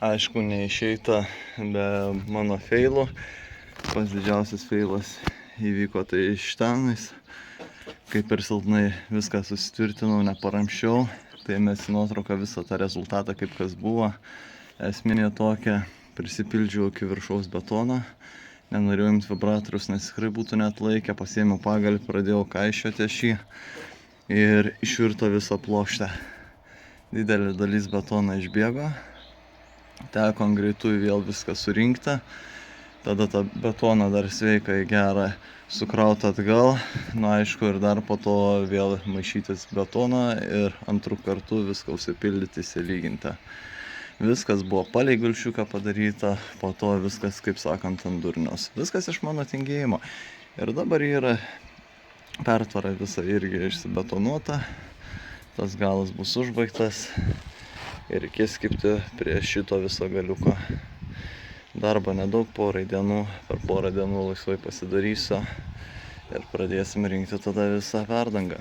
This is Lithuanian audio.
Aišku, neišeita be mano feilų. Pats didžiausias feilas įvyko tai iš tenais. Kaip per silpnai viską susitvirtinau, neparamščiau. Tai mes į nuotrauką visą tą rezultatą, kaip kas buvo. Esminė tokia, prisipildžiau iki viršaus betoną. Nenorėjau imti vibratorius, nes tikrai būtų net laikę. Pasiėmiau pagalį, pradėjau kaišioti šį ir išvirto visą plokštę. Didelė dalis betono išbėgo. Teko ant greitųjų vėl viską surinkti. Tada tą betoną dar sveikai gerą sukrauti atgal. Na aišku, ir dar po to vėl maišytis betoną ir antrų kartų viską užsipildyti, įsilyginti. Viskas buvo palei gulšiuką padaryta, po to viskas, kaip sakant, ant durnios. Viskas iš mano tingėjimo. Ir dabar yra pertvara visa irgi išsibetonuota. Tas galas bus užbaigtas ir reikės kibti prie šito viso galiuko. Darbo nedaug, porai dienų. Per porą dienų laisvai pasidarysiu ir pradėsim rinkti tada visą perdangą.